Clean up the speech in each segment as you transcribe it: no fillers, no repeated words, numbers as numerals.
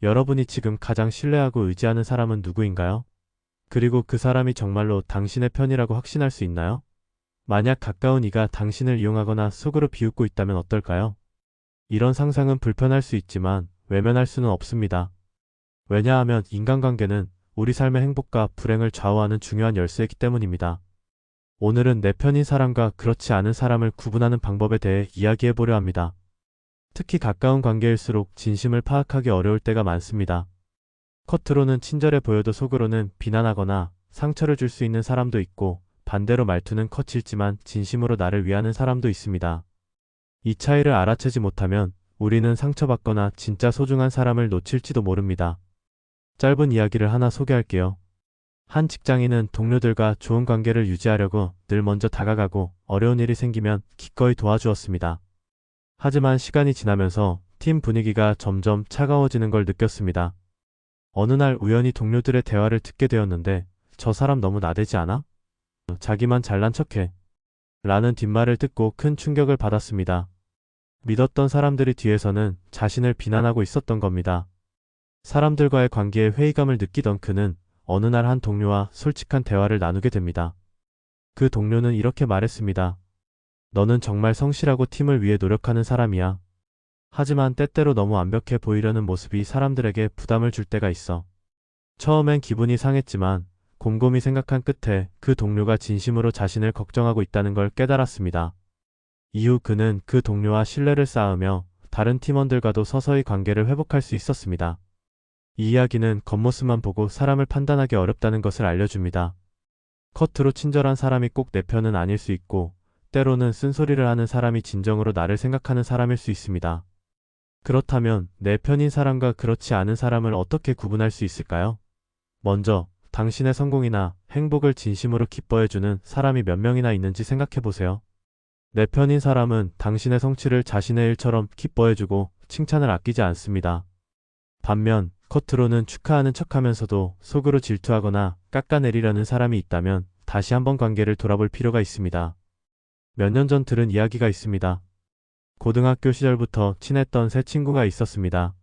여러분이 지금 가장 신뢰하고 의지하는 사람은 누구인가요? 그리고 그 사람이 정말로 당신의 편이라고 확신할 수 있나요? 만약 가까운 이가 당신을 이용하거나 속으로 비웃고 있다면 어떨까요? 이런 상상은 불편할 수 있지만 외면할 수는 없습니다. 왜냐하면 인간관계는 우리 삶의 행복과 불행을 좌우하는 중요한 열쇠이기 때문입니다. 오늘은 내 편인 사람과 그렇지 않은 사람을 구분하는 방법에 대해 이야기해 보려 합니다. 특히 가까운 관계일수록 진심을 파악하기 어려울 때가 많습니다. 겉으로는 친절해 보여도 속으로는 비난하거나 상처를 줄 수 있는 사람도 있고, 반대로 말투는 거칠지만 진심으로 나를 위하는 사람도 있습니다. 이 차이를 알아채지 못하면 우리는 상처받거나 진짜 소중한 사람을 놓칠지도 모릅니다. 짧은 이야기를 하나 소개할게요. 한 직장인은 동료들과 좋은 관계를 유지하려고 늘 먼저 다가가고 어려운 일이 생기면 기꺼이 도와주었습니다. 하지만 시간이 지나면서 팀 분위기가 점점 차가워지는 걸 느꼈습니다. 어느 날 우연히 동료들의 대화를 듣게 되었는데, 저 사람 너무 나대지 않아? 자기만 잘난 척해. 라는 뒷말을 듣고 큰 충격을 받았습니다. 믿었던 사람들이 뒤에서는 자신을 비난하고 있었던 겁니다. 사람들과의 관계에 회의감을 느끼던 그는 어느 날 한 동료와 솔직한 대화를 나누게 됩니다. 그 동료는 이렇게 말했습니다. 너는 정말 성실하고 팀을 위해 노력하는 사람이야. 하지만 때때로 너무 완벽해 보이려는 모습이 사람들에게 부담을 줄 때가 있어. 처음엔 기분이 상했지만 곰곰이 생각한 끝에 그 동료가 진심으로 자신을 걱정하고 있다는 걸 깨달았습니다. 이후 그는 그 동료와 신뢰를 쌓으며 다른 팀원들과도 서서히 관계를 회복할 수 있었습니다. 이 이야기는 겉모습만 보고 사람을 판단하기 어렵다는 것을 알려줍니다. 겉으로 친절한 사람이 꼭 내 편은 아닐 수 있고, 때로는 쓴소리를 하는 사람이 진정으로 나를 생각하는 사람일 수 있습니다. 그렇다면 내 편인 사람과 그렇지 않은 사람을 어떻게 구분할 수 있을까요? 먼저 당신의 성공이나 행복을 진심으로 기뻐해주는 사람이 몇 명이나 있는지 생각해보세요. 내 편인 사람은 당신의 성취를 자신의 일처럼 기뻐해주고 칭찬을 아끼지 않습니다. 반면 겉으로는 축하하는 척하면서도 속으로 질투하거나 깎아내리려는 사람이 있다면 다시 한번 관계를 돌아볼 필요가 있습니다. 몇 년 전 들은 이야기가 있습니다. 고등학교 시절부터 친했던 세 친구가 있었습니다.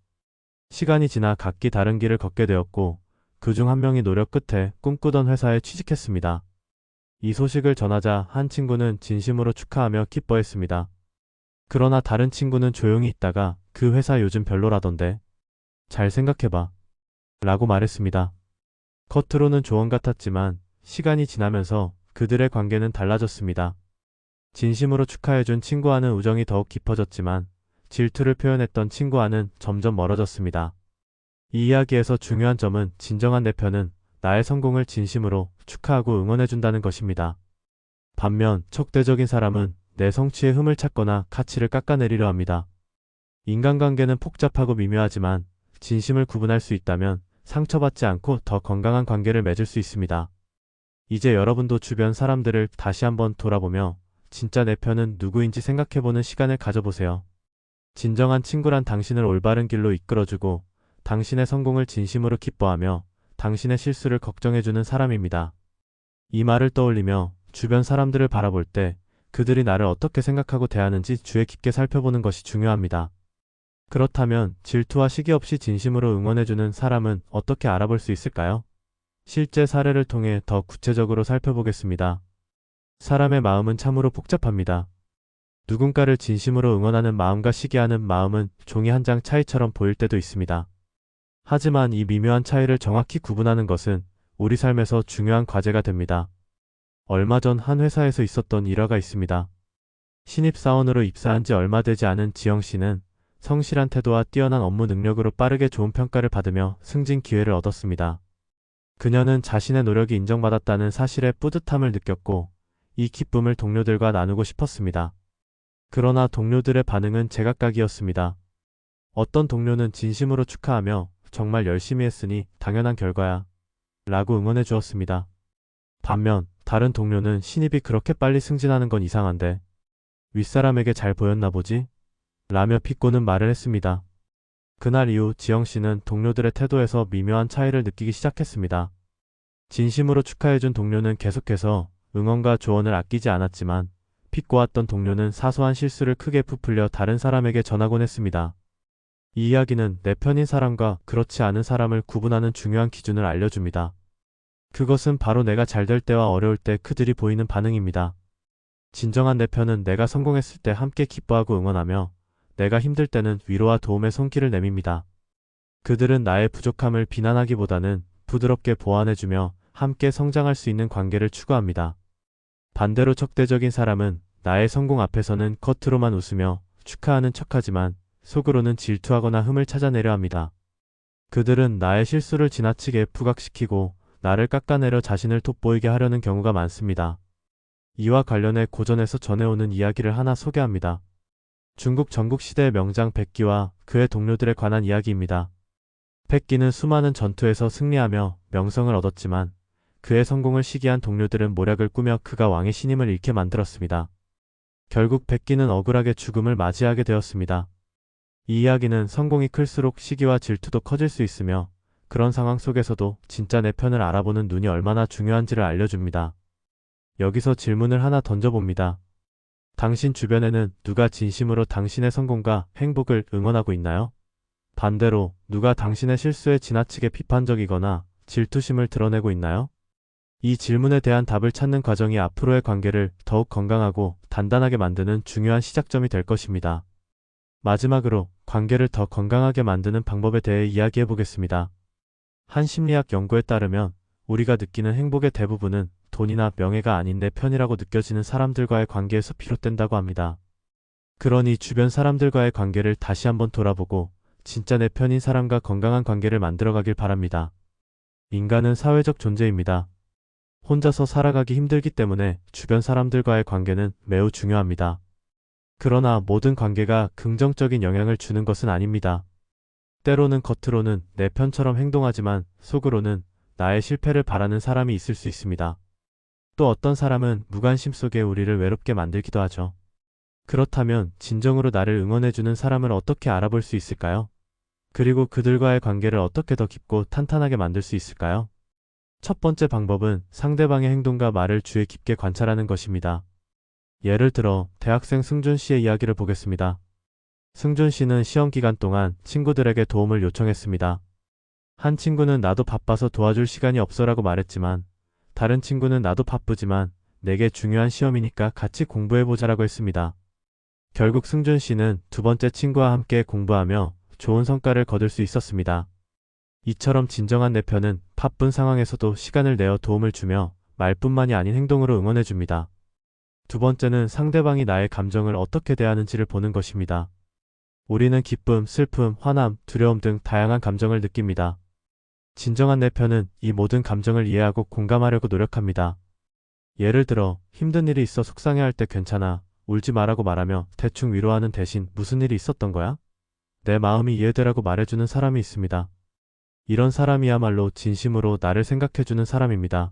시간이 지나 각기 다른 길을 걷게 되었고, 그중 한 명이 노력 끝에 꿈꾸던 회사에 취직했습니다. 이 소식을 전하자 한 친구는 진심으로 축하하며 기뻐했습니다. 그러나 다른 친구는 조용히 있다가 그 회사 요즘 별로라던데. 잘 생각해봐. 라고 말했습니다. 겉으로는 조언 같았지만 시간이 지나면서 그들의 관계는 달라졌습니다. 진심으로 축하해준 친구와는 우정이 더욱 깊어졌지만 질투를 표현했던 친구와는 점점 멀어졌습니다. 이 이야기에서 중요한 점은 진정한 내 편은 나의 성공을 진심으로 축하하고 응원해준다는 것입니다. 반면 적대적인 사람은 내 성취에 흠을 찾거나 가치를 깎아내리려 합니다. 인간관계는 복잡하고 미묘하지만 진심을 구분할 수 있다면 상처받지 않고 더 건강한 관계를 맺을 수 있습니다. 이제 여러분도 주변 사람들을 다시 한번 돌아보며 진짜 내 편은 누구인지 생각해보는 시간을 가져보세요. 진정한 친구란 당신을 올바른 길로 이끌어주고 당신의 성공을 진심으로 기뻐하며 당신의 실수를 걱정해주는 사람입니다. 이 말을 떠올리며 주변 사람들을 바라볼 때 그들이 나를 어떻게 생각하고 대하는지 주의 깊게 살펴보는 것이 중요합니다. 그렇다면 질투와 시기 없이 진심으로 응원해주는 사람은 어떻게 알아볼 수 있을까요? 실제 사례를 통해 더 구체적으로 살펴보겠습니다. 사람의 마음은 참으로 복잡합니다. 누군가를 진심으로 응원하는 마음과 시기하는 마음은 종이 한 장 차이처럼 보일 때도 있습니다. 하지만 이 미묘한 차이를 정확히 구분하는 것은 우리 삶에서 중요한 과제가 됩니다. 얼마 전 한 회사에서 있었던 일화가 있습니다. 신입사원으로 입사한 지 얼마 되지 않은 지영 씨는 성실한 태도와 뛰어난 업무 능력으로 빠르게 좋은 평가를 받으며 승진 기회를 얻었습니다. 그녀는 자신의 노력이 인정받았다는 사실에 뿌듯함을 느꼈고 이 기쁨을 동료들과 나누고 싶었습니다. 그러나 동료들의 반응은 제각각이었습니다. 어떤 동료는 진심으로 축하하며 정말 열심히 했으니 당연한 결과야 라고 응원해 주었습니다. 반면 다른 동료는 신입이 그렇게 빨리 승진하는 건 이상한데 윗사람에게 잘 보였나 보지? 라며 비꼬는 말을 했습니다. 그날 이후 지영 씨는 동료들의 태도에서 미묘한 차이를 느끼기 시작했습니다. 진심으로 축하해준 동료는 계속해서 응원과 조언을 아끼지 않았지만 비꼬았던 동료는 사소한 실수를 크게 부풀려 다른 사람에게 전하곤 했습니다. 이 이야기는 내 편인 사람과 그렇지 않은 사람을 구분하는 중요한 기준을 알려줍니다. 그것은 바로 내가 잘 될 때와 어려울 때 그들이 보이는 반응입니다. 진정한 내 편은 내가 성공했을 때 함께 기뻐하고 응원하며 내가 힘들 때는 위로와 도움의 손길을 내밉니다. 그들은 나의 부족함을 비난하기보다는 부드럽게 보완해주며 함께 성장할 수 있는 관계를 추구합니다. 반대로 적대적인 사람은 나의 성공 앞에서는 겉으로만 웃으며 축하하는 척하지만 속으로는 질투하거나 흠을 찾아내려 합니다. 그들은 나의 실수를 지나치게 부각시키고 나를 깎아내려 자신을 돋보이게 하려는 경우가 많습니다. 이와 관련해 고전에서 전해오는 이야기를 하나 소개합니다. 중국 전국시대의 명장 백기와 그의 동료들에 관한 이야기입니다. 백기는 수많은 전투에서 승리하며 명성을 얻었지만 그의 성공을 시기한 동료들은 모략을 꾸며 그가 왕의 신임을 잃게 만들었습니다. 결국 백기는 억울하게 죽음을 맞이하게 되었습니다. 이 이야기는 성공이 클수록 시기와 질투도 커질 수 있으며 그런 상황 속에서도 진짜 내 편을 알아보는 눈이 얼마나 중요한지를 알려줍니다. 여기서 질문을 하나 던져봅니다. 당신 주변에는 누가 진심으로 당신의 성공과 행복을 응원하고 있나요? 반대로 누가 당신의 실수에 지나치게 비판적이거나 질투심을 드러내고 있나요? 이 질문에 대한 답을 찾는 과정이 앞으로의 관계를 더욱 건강하고 단단하게 만드는 중요한 시작점이 될 것입니다. 마지막으로 관계를 더 건강하게 만드는 방법에 대해 이야기해 보겠습니다. 한 심리학 연구에 따르면 우리가 느끼는 행복의 대부분은 돈이나 명예가 아닌 내 편이라고 느껴지는 사람들과의 관계에서 비롯된다고 합니다. 그러니 주변 사람들과의 관계를 다시 한번 돌아보고 진짜 내 편인 사람과 건강한 관계를 만들어가길 바랍니다. 인간은 사회적 존재입니다. 혼자서 살아가기 힘들기 때문에 주변 사람들과의 관계는 매우 중요합니다. 그러나 모든 관계가 긍정적인 영향을 주는 것은 아닙니다. 때로는 겉으로는 내 편처럼 행동하지만 속으로는 나의 실패를 바라는 사람이 있을 수 있습니다. 또 어떤 사람은 무관심 속에 우리를 외롭게 만들기도 하죠. 그렇다면 진정으로 나를 응원해주는 사람을 어떻게 알아볼 수 있을까요? 그리고 그들과의 관계를 어떻게 더 깊고 탄탄하게 만들 수 있을까요? 첫 번째 방법은 상대방의 행동과 말을 주의 깊게 관찰하는 것입니다. 예를 들어 대학생 승준 씨의 이야기를 보겠습니다. 승준 씨는 시험 기간 동안 친구들에게 도움을 요청했습니다. 한 친구는 나도 바빠서 도와줄 시간이 없어라고 말했지만 다른 친구는 나도 바쁘지만 내게 중요한 시험이니까 같이 공부해보자라고 했습니다. 결국 승준 씨는 두 번째 친구와 함께 공부하며 좋은 성과를 거둘 수 있었습니다. 이처럼 진정한 내 편은 바쁜 상황에서도 시간을 내어 도움을 주며 말뿐만이 아닌 행동으로 응원해줍니다. 두 번째는 상대방이 나의 감정을 어떻게 대하는지를 보는 것입니다. 우리는 기쁨, 슬픔, 화남, 두려움 등 다양한 감정을 느낍니다. 진정한 내 편은 이 모든 감정을 이해하고 공감하려고 노력합니다. 예를 들어 힘든 일이 있어 속상해할 때 괜찮아, 울지 마라고 말하며 대충 위로하는 대신 무슨 일이 있었던 거야? 내 마음이 이해되라고 말해주는 사람이 있습니다. 이런 사람이야말로 진심으로 나를 생각해주는 사람입니다.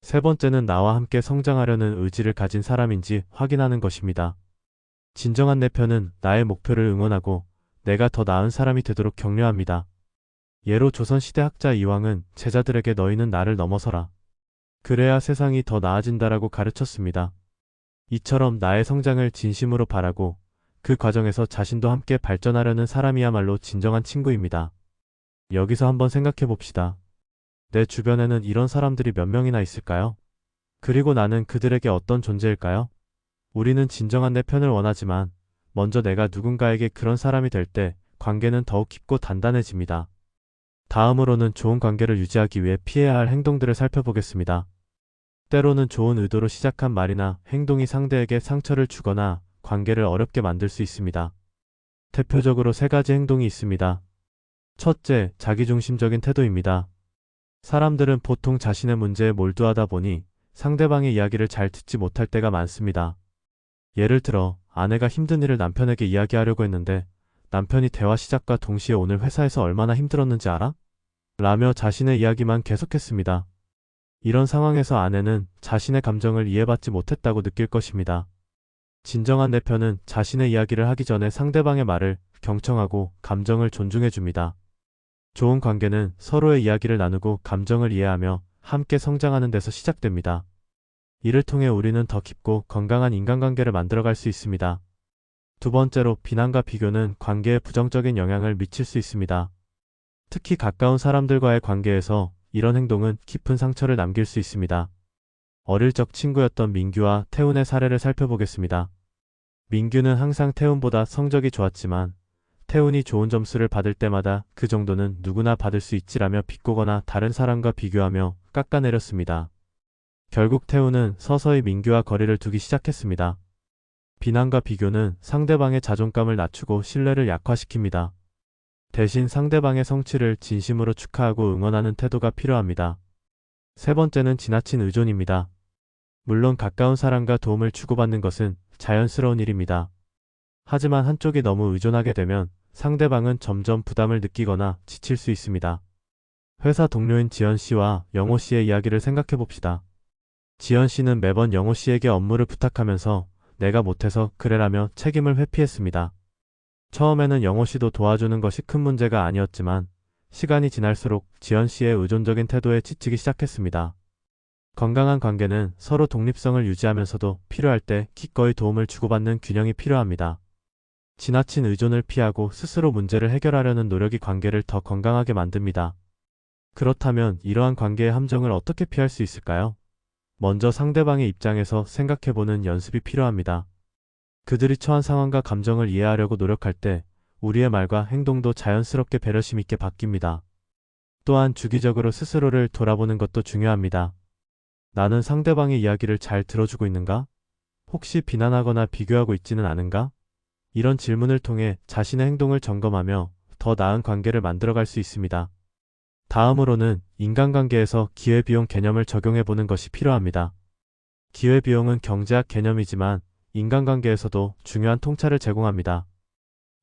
세 번째는 나와 함께 성장하려는 의지를 가진 사람인지 확인하는 것입니다. 진정한 내 편은 나의 목표를 응원하고 내가 더 나은 사람이 되도록 격려합니다. 예로 조선시대 학자 이황은 제자들에게 너희는 나를 넘어서라. 그래야 세상이 더 나아진다라고 가르쳤습니다. 이처럼 나의 성장을 진심으로 바라고 그 과정에서 자신도 함께 발전하려는 사람이야말로 진정한 친구입니다. 여기서 한번 생각해 봅시다. 내 주변에는 이런 사람들이 몇 명이나 있을까요? 그리고 나는 그들에게 어떤 존재일까요? 우리는 진정한 내 편을 원하지만 먼저 내가 누군가에게 그런 사람이 될 때 관계는 더욱 깊고 단단해집니다. 다음으로는 좋은 관계를 유지하기 위해 피해야 할 행동들을 살펴보겠습니다. 때로는 좋은 의도로 시작한 말이나 행동이 상대에게 상처를 주거나 관계를 어렵게 만들 수 있습니다. 대표적으로 세 가지 행동이 있습니다. 첫째, 자기중심적인 태도입니다. 사람들은 보통 자신의 문제에 몰두하다 보니 상대방의 이야기를 잘 듣지 못할 때가 많습니다. 예를 들어 아내가 힘든 일을 남편에게 이야기하려고 했는데 남편이 대화 시작과 동시에 오늘 회사에서 얼마나 힘들었는지 알아? 라며 자신의 이야기만 계속했습니다. 이런 상황에서 아내는 자신의 감정을 이해받지 못했다고 느낄 것입니다. 진정한 내 편은 자신의 이야기를 하기 전에 상대방의 말을 경청하고 감정을 존중해줍니다. 좋은 관계는 서로의 이야기를 나누고 감정을 이해하며 함께 성장하는 데서 시작됩니다. 이를 통해 우리는 더 깊고 건강한 인간관계를 만들어갈 수 있습니다. 두 번째로 비난과 비교는 관계에 부정적인 영향을 미칠 수 있습니다. 특히 가까운 사람들과의 관계에서 이런 행동은 깊은 상처를 남길 수 있습니다. 어릴 적 친구였던 민규와 태훈의 사례를 살펴보겠습니다. 민규는 항상 태훈보다 성적이 좋았지만 태훈이 좋은 점수를 받을 때마다 그 정도는 누구나 받을 수 있지라며 비꼬거나 다른 사람과 비교하며 깎아내렸습니다. 결국 태훈은 서서히 민규와 거리를 두기 시작했습니다. 비난과 비교는 상대방의 자존감을 낮추고 신뢰를 약화시킵니다. 대신 상대방의 성취를 진심으로 축하하고 응원하는 태도가 필요합니다. 세 번째는 지나친 의존입니다. 물론 가까운 사람과 도움을 주고받는 것은 자연스러운 일입니다. 하지만 한쪽이 너무 의존하게 되면 상대방은 점점 부담을 느끼거나 지칠 수 있습니다. 회사 동료인 지연 씨와 영호 씨의 이야기를 생각해 봅시다. 지연 씨는 매번 영호 씨에게 업무를 부탁하면서 내가 못해서 그래라며 책임을 회피했습니다. 처음에는 영호 씨도 도와주는 것이 큰 문제가 아니었지만 시간이 지날수록 지연 씨의 의존적인 태도에 지치기 시작했습니다. 건강한 관계는 서로 독립성을 유지하면서도 필요할 때 기꺼이 도움을 주고받는 균형이 필요합니다. 지나친 의존을 피하고 스스로 문제를 해결하려는 노력이 관계를 더 건강하게 만듭니다. 그렇다면 이러한 관계의 함정을 어떻게 피할 수 있을까요? 먼저 상대방의 입장에서 생각해보는 연습이 필요합니다. 그들이 처한 상황과 감정을 이해하려고 노력할 때 우리의 말과 행동도 자연스럽게 배려심 있게 바뀝니다. 또한 주기적으로 스스로를 돌아보는 것도 중요합니다. 나는 상대방의 이야기를 잘 들어주고 있는가? 혹시 비난하거나 비교하고 있지는 않은가? 이런 질문을 통해 자신의 행동을 점검하며 더 나은 관계를 만들어갈 수 있습니다. 다음으로는 인간관계에서 기회비용 개념을 적용해보는 것이 필요합니다. 기회비용은 경제학 개념이지만 인간관계에서도 중요한 통찰을 제공합니다.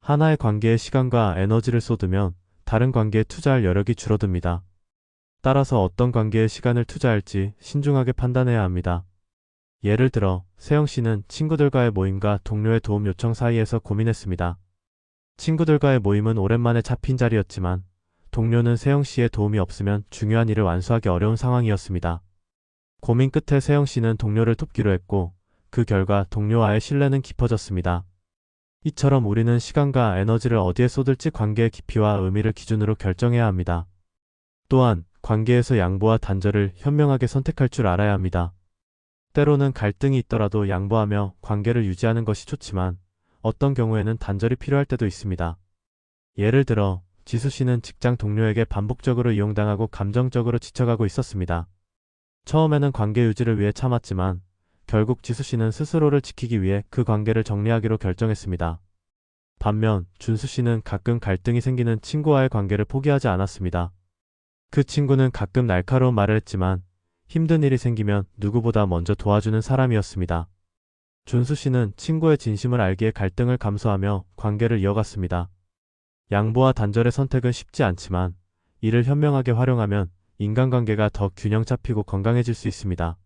하나의 관계에 시간과 에너지를 쏟으면 다른 관계에 투자할 여력이 줄어듭니다. 따라서 어떤 관계에 시간을 투자할지 신중하게 판단해야 합니다. 예를 들어 세영 씨는 친구들과의 모임과 동료의 도움 요청 사이에서 고민했습니다. 친구들과의 모임은 오랜만에 잡힌 자리였지만 동료는 세영 씨의 도움이 없으면 중요한 일을 완수하기 어려운 상황이었습니다. 고민 끝에 세영 씨는 동료를 돕기로 했고 그 결과 동료와의 신뢰는 깊어졌습니다. 이처럼 우리는 시간과 에너지를 어디에 쏟을지 관계의 깊이와 의미를 기준으로 결정해야 합니다. 또한 관계에서 양보와 단절을 현명하게 선택할 줄 알아야 합니다. 때로는 갈등이 있더라도 양보하며 관계를 유지하는 것이 좋지만 어떤 경우에는 단절이 필요할 때도 있습니다. 예를 들어 지수 씨는 직장 동료에게 반복적으로 이용당하고 감정적으로 지쳐가고 있었습니다. 처음에는 관계 유지를 위해 참았지만 결국 지수 씨는 스스로를 지키기 위해 그 관계를 정리하기로 결정했습니다. 반면 준수 씨는 가끔 갈등이 생기는 친구와의 관계를 포기하지 않았습니다. 그 친구는 가끔 날카로운 말을 했지만 힘든 일이 생기면 누구보다 먼저 도와주는 사람이었습니다. 준수 씨는 친구의 진심을 알기에 갈등을 감수하며 관계를 이어갔습니다. 양보와 단절의 선택은 쉽지 않지만 이를 현명하게 활용하면 인간관계가 더 균형 잡히고 건강해질 수 있습니다.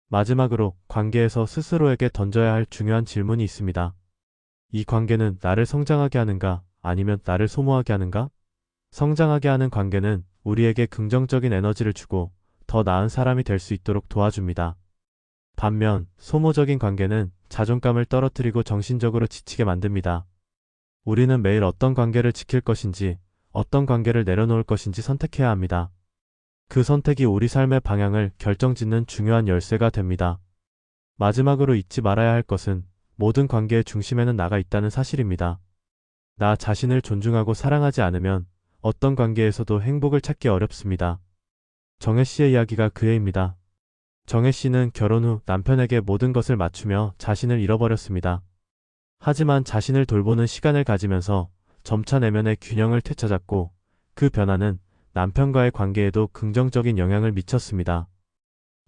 마지막으로 관계에서 스스로에게 던져야 할 중요한 질문이 있습니다. 이 관계는 나를 성장하게 하는가 아니면 나를 소모하게 하는가? 성장하게 하는 관계는 우리에게 긍정적인 에너지를 주고 더 나은 사람이 될 수 있도록 도와줍니다. 반면 소모적인 관계는 자존감을 떨어뜨리고 정신적으로 지치게 만듭니다. 우리는 매일 어떤 관계를 지킬 것인지 어떤 관계를 내려놓을 것인지 선택해야 합니다. 그 선택이 우리 삶의 방향을 결정짓는 중요한 열쇠가 됩니다. 마지막으로 잊지 말아야 할 것은 모든 관계의 중심에는 나가 있다는 사실입니다. 나 자신을 존중하고 사랑하지 않으면 어떤 관계에서도 행복을 찾기 어렵습니다. 정혜 씨의 이야기가 그 예입니다. 정혜 씨는 결혼 후 남편에게 모든 것을 맞추며 자신을 잃어버렸습니다. 하지만 자신을 돌보는 시간을 가지면서 점차 내면의 균형을 되찾았고 그 변화는 남편과의 관계에도 긍정적인 영향을 미쳤습니다.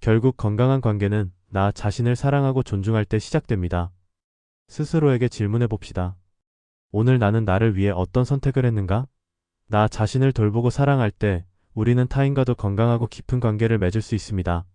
결국 건강한 관계는 나 자신을 사랑하고 존중할 때 시작됩니다. 스스로에게 질문해 봅시다. 오늘 나는 나를 위해 어떤 선택을 했는가? 나 자신을 돌보고 사랑할 때 우리는 타인과도 건강하고 깊은 관계를 맺을 수 있습니다.